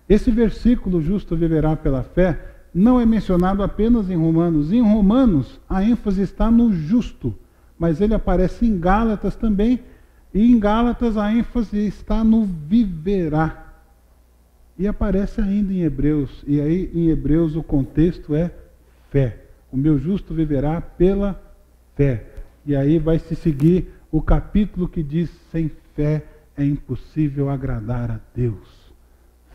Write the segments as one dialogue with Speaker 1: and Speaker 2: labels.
Speaker 1: Esse versículo, justo viverá pela fé, não é mencionado apenas em Romanos. Em Romanos, a ênfase está no justo, mas ele aparece em Gálatas também, e em Gálatas a ênfase está no viverá. E aparece ainda em Hebreus, e aí em Hebreus o contexto é fé. O meu justo viverá pela fé. E aí vai se seguir o capítulo que diz: sem fé é impossível agradar a Deus.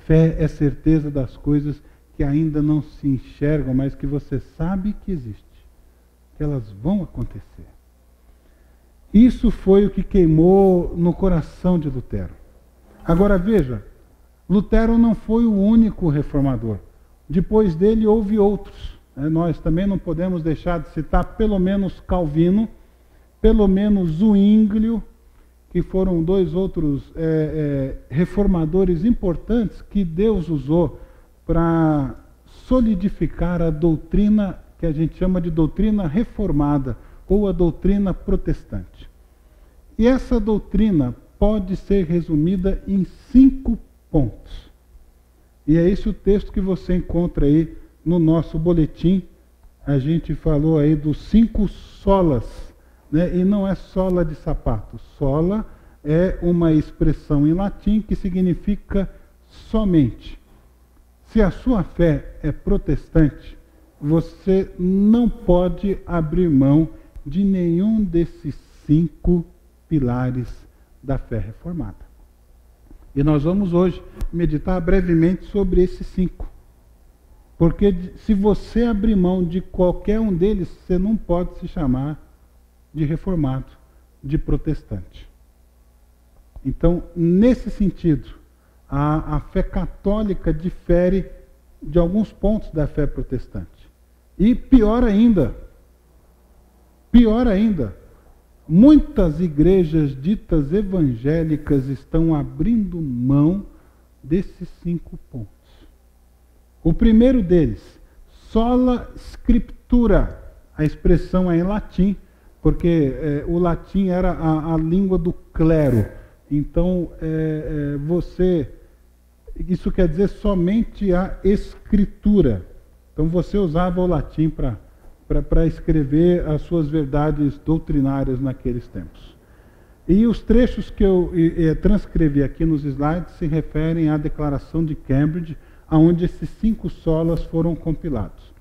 Speaker 1: Fé é certeza das coisas que ainda não se enxergam, mas que você sabe que existe, que elas vão acontecer. Isso foi o que queimou no coração de Lutero. Agora veja, Lutero não foi o único reformador. Depois dele houve outros. Nós também não podemos deixar de citar pelo menos Calvino, pelo menos Zwinglio, que foram dois outros reformadores importantes que Deus usou para solidificar a doutrina que a gente chama de doutrina reformada, ou a doutrina protestante. E essa doutrina pode ser resumida em 5 pontos. E é esse o texto que você encontra aí no nosso boletim. A gente falou aí dos 5 solas, né? E não é sola de sapato. Sola é uma expressão em latim que significa somente. Se a sua fé é protestante, você não pode abrir mão de nenhum desses 5 pilares da fé reformada. E nós vamos hoje meditar brevemente sobre esses 5. Porque se você abrir mão de qualquer um deles, você não pode se chamar de reformado, de protestante. Então, nesse sentido, a fé católica difere de alguns pontos da fé protestante. E pior ainda, muitas igrejas ditas evangélicas estão abrindo mão desses 5 pontos. O primeiro deles, sola scriptura, a expressão é em latim, porque o latim era a língua do clero. Então, isso quer dizer somente a escritura. Então, você usava o latim para escrever as suas verdades doutrinárias naqueles tempos. E os trechos que eu transcrevi aqui nos slides se referem à Declaração de Cambridge, onde esses 5 solas foram compilados.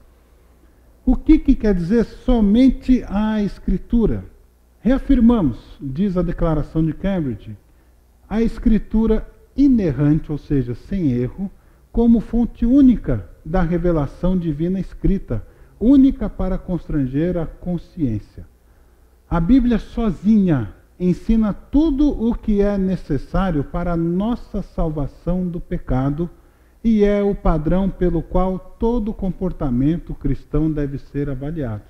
Speaker 1: O que quer dizer somente a Escritura? Reafirmamos, diz a Declaração de Cambridge, a Escritura inerrante, ou seja, sem erro, como fonte única da revelação divina escrita, única para constranger a consciência. A Bíblia sozinha ensina tudo o que é necessário para a nossa salvação do pecado e é o padrão pelo qual todo comportamento cristão deve ser avaliado.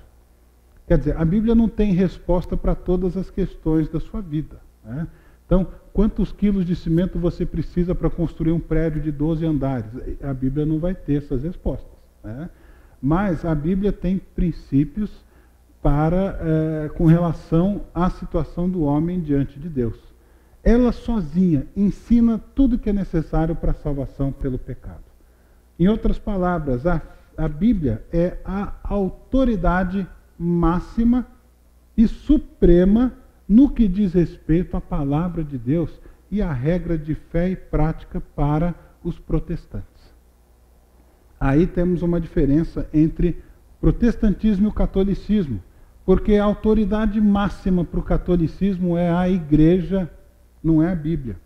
Speaker 1: Quer dizer, a Bíblia não tem resposta para todas as questões da sua vida, né? Então, quantos quilos de cimento você precisa para construir um prédio de 12 andares? A Bíblia não vai ter essas respostas, né? Mas a Bíblia tem princípios com relação à situação do homem diante de Deus. Ela sozinha ensina tudo o que é necessário para a salvação pelo pecado. Em outras palavras, a Bíblia é a autoridade máxima e suprema no que diz respeito à palavra de Deus e à regra de fé e prática para os protestantes. Aí temos uma diferença entre protestantismo e o catolicismo, porque a autoridade máxima para o catolicismo é a igreja, não é a Bíblia.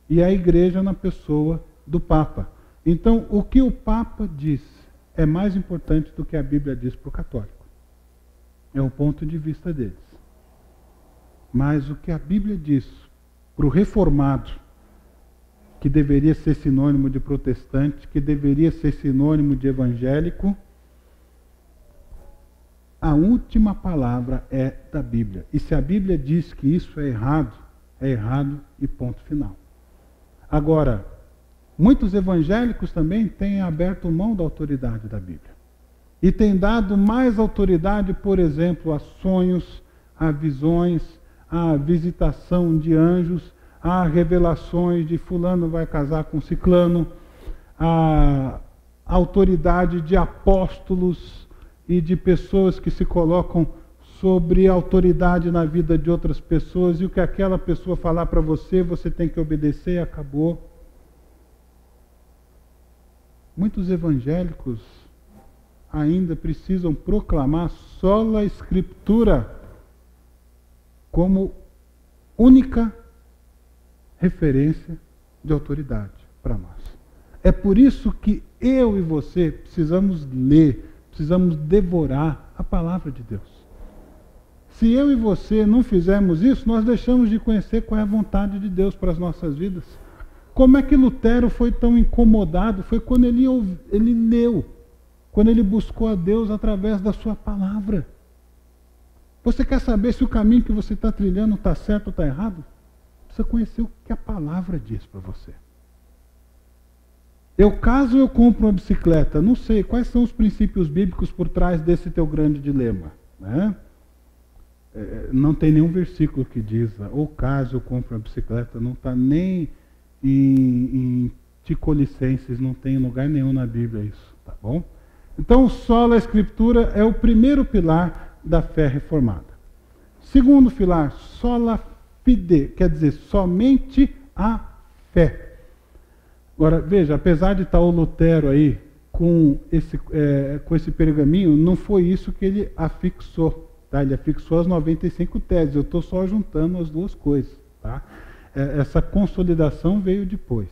Speaker 1: E a igreja na pessoa do Papa. Então, o que o Papa diz é mais importante do que a Bíblia diz para o católico. É o ponto de vista deles. Mas o que a Bíblia diz para o reformado, que deveria ser sinônimo de protestante, que deveria ser sinônimo de evangélico, a última palavra é da Bíblia. E se a Bíblia diz que isso é errado e ponto final. Agora, muitos evangélicos também têm aberto mão da autoridade da Bíblia. E têm dado mais autoridade, por exemplo, a sonhos, a visões, a visitação de anjos, a revelações de fulano vai casar com ciclano, a autoridade de apóstolos e de pessoas que se colocam sobre autoridade na vida de outras pessoas, e o que aquela pessoa falar para você, você tem que obedecer e acabou. Muitos evangélicos ainda precisam proclamar sola Escritura como única referência de autoridade para nós. É por isso que eu e você precisamos ler, precisamos devorar a palavra de Deus. Se eu e você não fizermos isso, nós deixamos de conhecer qual é a vontade de Deus para as nossas vidas. Como é que Lutero foi tão incomodado? Foi quando ele leu, quando ele buscou a Deus através da sua palavra. Você quer saber se o caminho que você está trilhando está certo ou está errado? Precisa conhecer o que a palavra diz para você. Caso eu compro uma bicicleta, não sei quais são os princípios bíblicos por trás desse teu grande dilema, né? Não tem nenhum versículo que diz, ou caso eu compro uma bicicleta, não está nem em Ticolicenses, não tem em lugar nenhum na Bíblia isso, tá bom? Então, sola Escritura é o primeiro pilar da fé reformada. Segundo pilar, sola fide, quer dizer, somente a fé. Agora, veja, apesar de estar o Lutero aí com esse pergaminho, não foi isso que ele afixou. Tá? Ele afixou as 95 teses. Eu estou só juntando as duas coisas. Tá? Essa consolidação veio depois.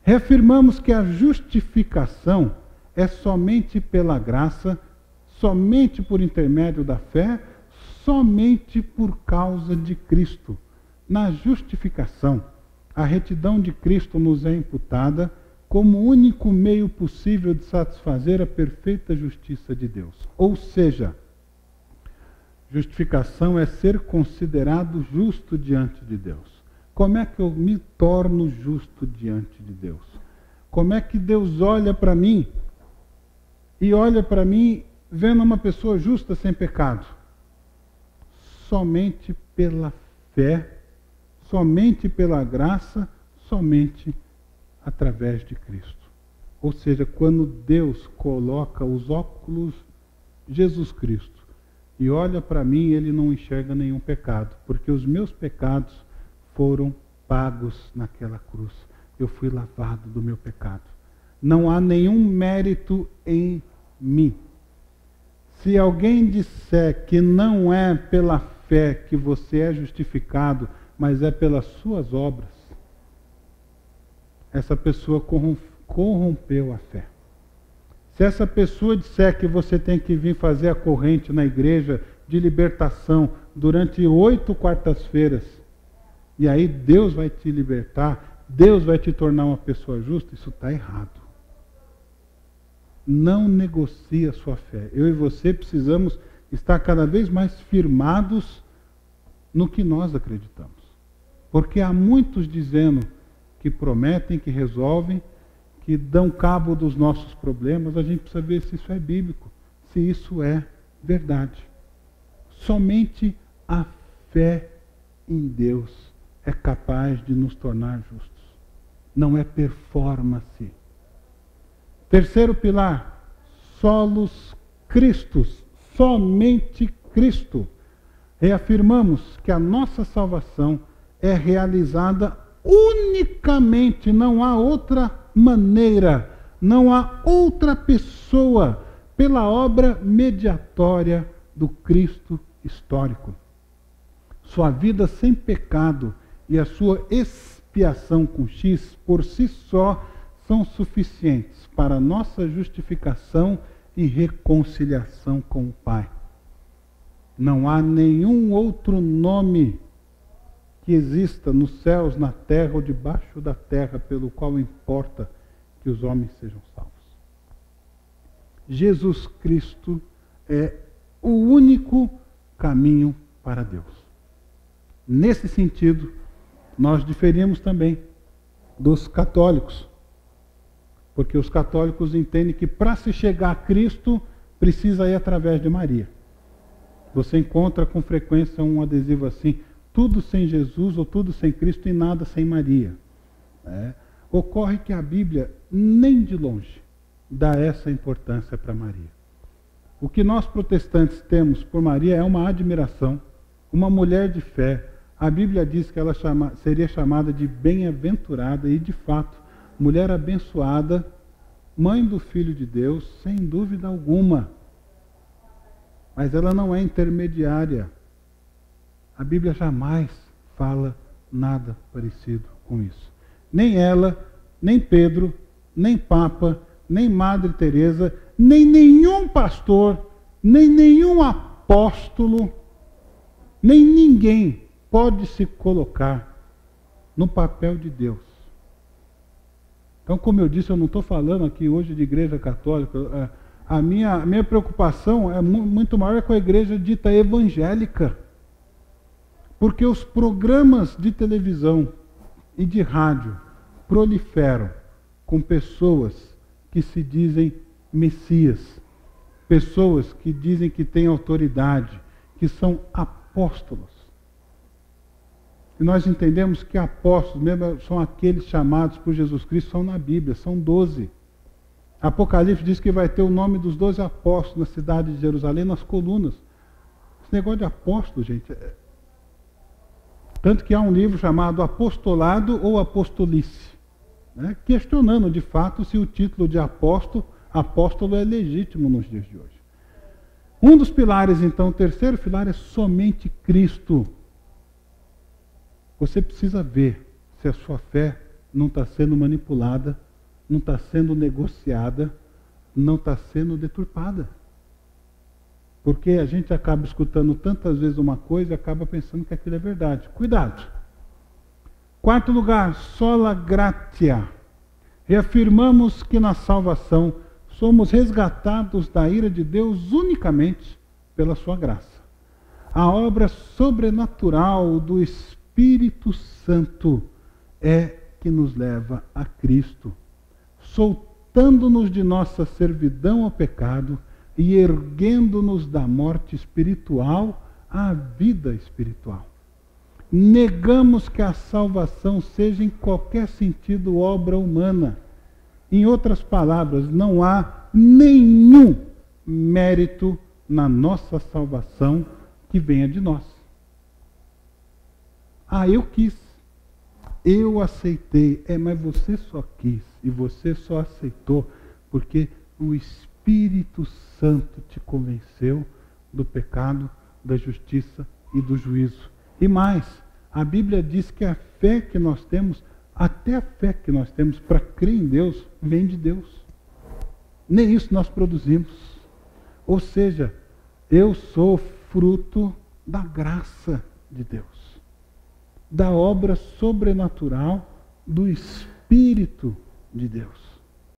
Speaker 1: Reafirmamos que a justificação é somente pela graça, somente por intermédio da fé, somente por causa de Cristo. Na justificação, a retidão de Cristo nos é imputada como único meio possível de satisfazer a perfeita justiça de Deus. Ou seja, justificação é ser considerado justo diante de Deus. Como é que eu me torno justo diante de Deus? Como é que Deus olha para mim e olha para mim vendo uma pessoa justa sem pecado? Somente pela fé, somente pela graça, somente através de Cristo. Ou seja, quando Deus coloca os óculos Jesus Cristo e olha para mim, ele não enxerga nenhum pecado, porque os meus pecados foram pagos naquela cruz. Eu fui lavado do meu pecado. Não há nenhum mérito em mim. Se alguém disser que não é pela fé que você é justificado, mas é pelas suas obras, essa pessoa corrompeu a fé. Se essa pessoa disser que você tem que vir fazer a corrente na igreja de libertação durante 8 quartas-feiras, e aí Deus vai te libertar, Deus vai te tornar uma pessoa justa, isso está errado. Não negocie a sua fé. Eu e você precisamos estar cada vez mais firmados no que nós acreditamos. Porque há muitos dizendo que prometem, que resolvem, que dão cabo dos nossos problemas. A gente precisa ver se isso é bíblico, se isso é verdade. Somente a fé em Deus é capaz de nos tornar justos. Não é performance. Terceiro pilar, solos Christus, somente Cristo. Reafirmamos que a nossa salvação é realizada unicamente, não há outra maneira, não há outra pessoa, pela obra mediatória do Cristo histórico. Sua vida sem pecado e a sua expiação com X, por si só, são suficientes para a nossa justificação e reconciliação com o Pai. Não há nenhum outro nome que exista nos céus, na terra ou debaixo da terra, pelo qual importa que os homens sejam salvos. Jesus Cristo é o único caminho para Deus. Nesse sentido, nós diferimos também dos católicos. Porque os católicos entendem que para se chegar a Cristo, precisa ir através de Maria. Você encontra com frequência um adesivo assim, tudo sem Jesus ou tudo sem Cristo e nada sem Maria. Ocorre que a Bíblia, nem de longe, dá essa importância para Maria. O que nós protestantes temos por Maria é uma admiração, uma mulher de fé. A Bíblia diz que ela seria chamada de bem-aventurada e, de fato, mulher abençoada, mãe do Filho de Deus, sem dúvida alguma. Mas ela não é intermediária. A Bíblia jamais fala nada parecido com isso. Nem ela, nem Pedro, nem Papa, nem Madre Teresa, nem nenhum pastor, nem nenhum apóstolo, nem ninguém pode se colocar no papel de Deus. Então, como eu disse, eu não estou falando aqui hoje de igreja católica. A minha preocupação é muito maior com a igreja dita evangélica. Porque os programas de televisão e de rádio proliferam com pessoas que se dizem messias, pessoas que dizem que têm autoridade, que são apóstolos. E nós entendemos que apóstolos mesmo são aqueles chamados por Jesus Cristo, são na Bíblia, são 12. Apocalipse diz que vai ter o nome dos 12 apóstolos na cidade de Jerusalém, nas colunas. Esse negócio de apóstolo, gente, tanto que há um livro chamado Apostolado ou Apostolice, né, questionando de fato se o título de apóstolo é legítimo nos dias de hoje. Um dos pilares, então, o terceiro pilar é somente Cristo. Você precisa ver se a sua fé não está sendo manipulada, não está sendo negociada, não está sendo deturpada. Porque a gente acaba escutando tantas vezes uma coisa e acaba pensando que aquilo é verdade. Cuidado. Quarto lugar, sola gratia. Reafirmamos que na salvação somos resgatados da ira de Deus unicamente pela sua graça. A obra sobrenatural do Espírito Santo é que nos leva a Cristo, soltando-nos de nossa servidão ao pecado e erguendo-nos da morte espiritual à vida espiritual. Negamos que a salvação seja em qualquer sentido obra humana. Em outras palavras, não há nenhum mérito na nossa salvação que venha de nós. Eu quis, eu aceitei. Mas você só quis e você só aceitou porque o Espírito Santo te convenceu do pecado, da justiça e do juízo. E mais, a Bíblia diz que a fé que nós temos, até a fé que nós temos para crer em Deus, vem de Deus. Nem isso nós produzimos. Ou seja, eu sou fruto da graça de Deus, da obra sobrenatural do Espírito de Deus.